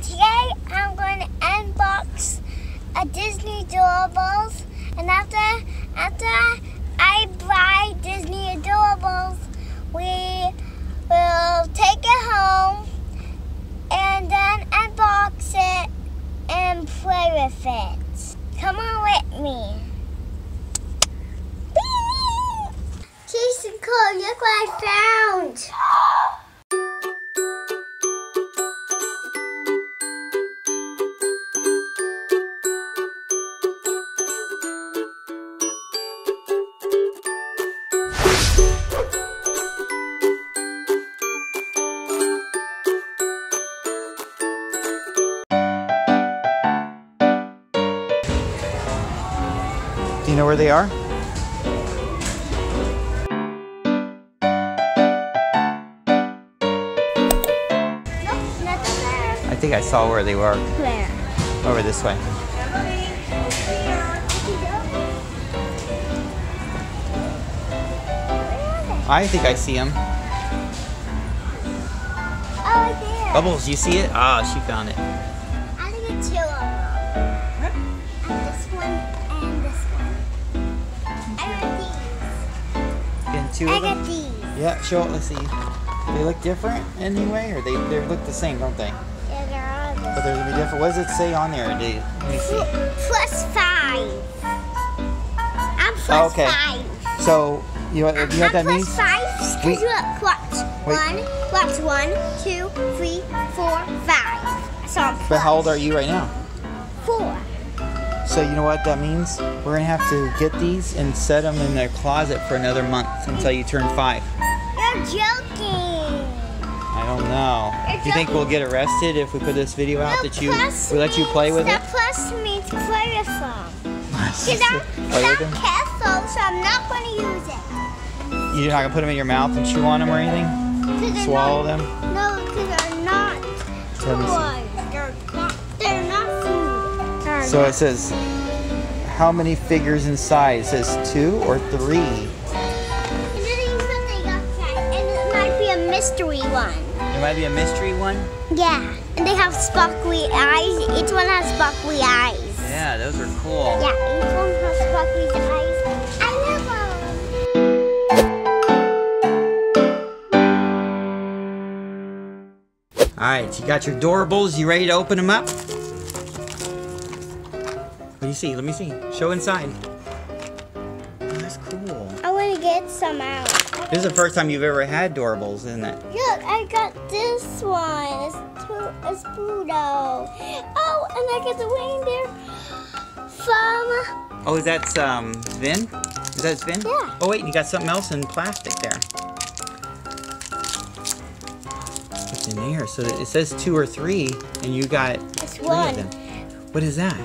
Today I'm going to unbox a Disney Doorables, and after I buy Disney Doorables, we will take it home and then unbox it and play with it. Come on with me. Jason Cole, look what I found. Do you know where they are? I think I saw where they were. Where? Over this way. I think I see them. Oh, there. Bubbles, you see it? Ah, she found it. I think it's two of them. And this one and this one. I got these. Getting two I of them? got these. Yeah, show it. Let's see. They look different anyway, or they look the same, don't they? Yeah, they're all But they're gonna be different. What does it say on there? Let me see. +5. I'm plus okay. 5. So you know what that means? Plus 5. Because look, watch. Wait. Watch 1, 2, 3, 4, 5. So I'm plus. But how old are you right now? 4. So you know what that means? We're gonna have to get these and set them in the closet for another month until you turn 5. You're joking. I don't know. Do you think we'll get arrested if we put this video out that we let you play with it? The plus means play with them. Because Play with them? I'm careful, so I'm not going to use it. You're not gonna put them in your mouth and chew on them or anything? Swallow them? No, because they're not toys. They're not food. So it says, how many figures inside? It says 2 or 3. And it might be a mystery one. There might be a mystery one? Yeah, and they have sparkly eyes. Each one has sparkly eyes. Yeah, those are cool. Yeah, each one has sparkly eyes. I love them. Alright, you got your Doorables. You ready to open them up? What do you see? Let me see. Show inside. Oh, that's cool. I want to get some out. This is the first time you've ever had Doorables, isn't it? Look, I got this one. It's Pluto. Oh, and I got the reindeer from... Oh, is that Sven? Is that Sven? Yeah. Oh wait, and you got something else in plastic there. What's in here? So it says 2 or 3, and you got It's 3 one. of them. What is that?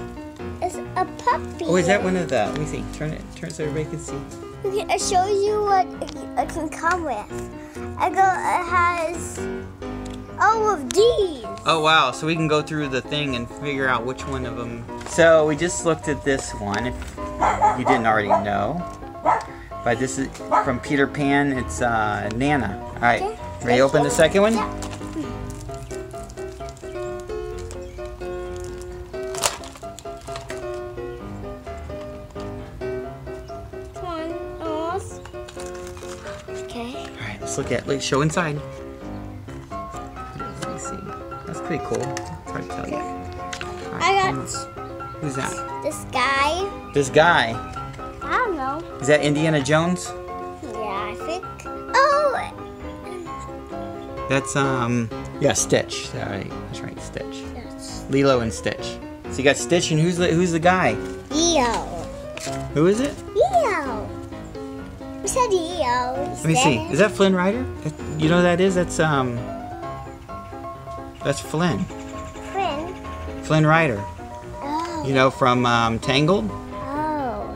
It's a puppy. Oh, is that one of the? Let me see. Turn it so everybody can see. Okay, it shows you what it can come with. It has all of these. Oh wow, so we can go through the thing and figure out which one of them. So we just looked at this one, if you didn't already know. But this is from Peter Pan, it's Nana. Alright, Okay. ready to open the second one? Yeah. Come on, almost. Okay. Alright, let's look at, show inside. Let me see. That's pretty cool. It's hard to tell yet. Alright, I got who's that? this guy. This guy. I don't know. Is that Indiana Jones? Yeah, I think. Oh! That's, yeah, Stitch. Alright, that's right, Stitch. That's Lilo and Stitch. So you got Stitch, and who's the guy? Leo. Who is it? Leo. We said Leo. Let me see. Is that Flynn Rider? You know who that is? That's Flynn. Friend. Flynn Rider. Oh. You know, from Tangled? Oh.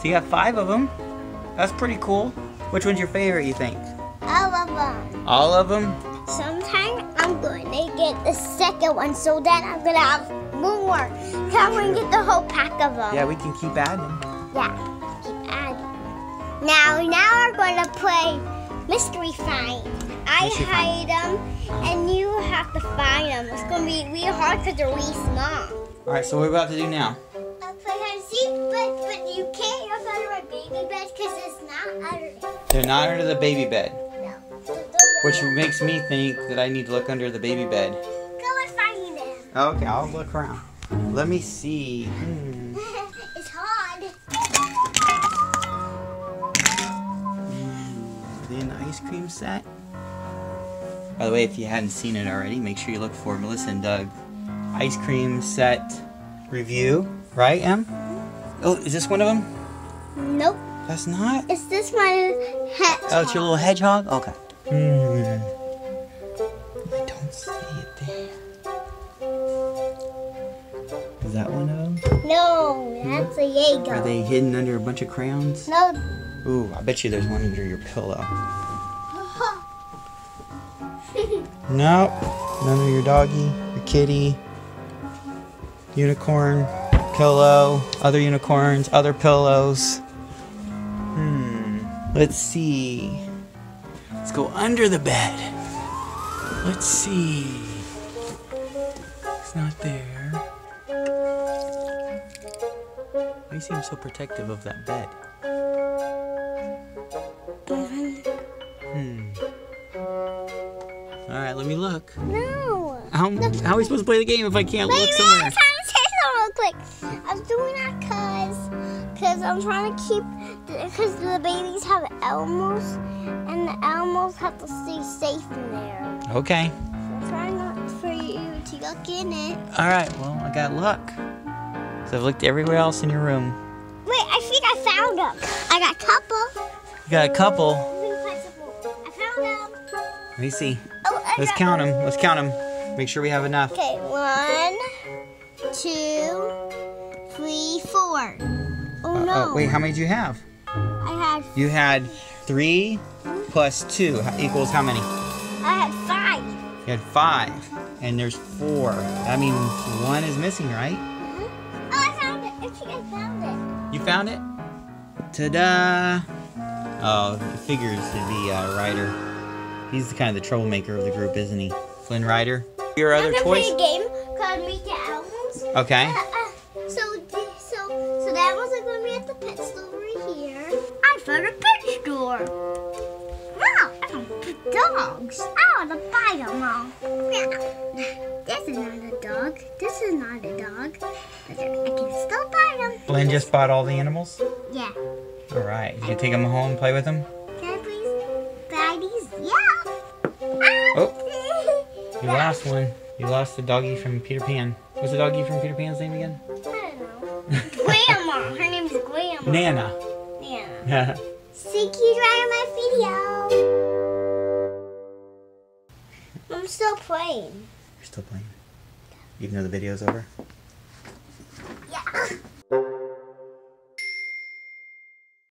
So you got 5 of them. That's pretty cool. Which one's your favorite, you think? All of them. All of them? Sometime I'm going to get the second one, so then I'm going to have more. Come and get the whole pack of them. Yeah, we can keep adding them. Yeah, keep adding. Now we're going to play Mystery Find. I hide them, and you have to find them. Let's go gonna be really hard because they're really small. All right, so what are we about to do now? See, but you can't look under my baby bed because it's not under it. They're not under the baby bed. No. Which makes me think that I need to look under the baby bed. Go and find them. Okay, I'll look around. Let me see. It's hard. Are they in the ice cream set? By the way, if you hadn't seen it already, make sure you look for Melissa and Doug ice cream set review. Right, Em? Oh, is this one of them? Nope. That's not? It's this my hedgehog. Oh, it's your little hedgehog? Okay. I don't see it there. Is that one of them? No, that's a Jaeger. Are they hidden under a bunch of crayons? No. Ooh, I bet you there's one under your pillow. Nope. None of your doggy, your kitty, unicorn, pillow, other unicorns, other pillows. Let's see. Let's go under the bed. Let's see. It's not there. Why you seem so protective of that bed? Alright, let me look. No. How are we supposed to play the game if I can't look somewhere? I'm trying to say something real quick. I'm doing that because I'm trying to keep, because the babies have animals, and the animals have to stay safe in there. Okay. So I'm trying not for you to look in it. Alright, well, I got luck. So I've looked everywhere else in your room. Wait, I think I found them. I got a couple. You got a couple. I found them. Let me see. Oh, Let's count them. Let's count them. Make sure we have enough. Okay, 1, 2, 3, 4. Oh no. Wait, how many do you have? I had. You had 3 plus 2 equals how many? I had 5. You had 5. And there's 4. That means 1 is missing, right? Oh, I found it. I think I found it. You found it? Ta-da! Oh, it figures to be Ryder. He's kind of the troublemaker of the group, isn't he? Flynn Ryder. Your other I'm toys? play a game called Meet the Animals. Okay. So the animals are going to be at the pet store over here. I found a pet store. Wow, I found dogs. I want to buy them all. This is not a dog. This is not a dog. But I can still buy them. Flynn just bought all the animals? Yeah. All right. You can take them home and play with them? Can I please buy these? Yeah. Oh. You lost one. You lost the doggy from Peter Pan. What's the doggy from Peter Pan's name again? I don't know. Grandma. Her name is Grandma. Nana. Nana. Thank you for my video. I'm still playing. You're still playing? Even though the video's over?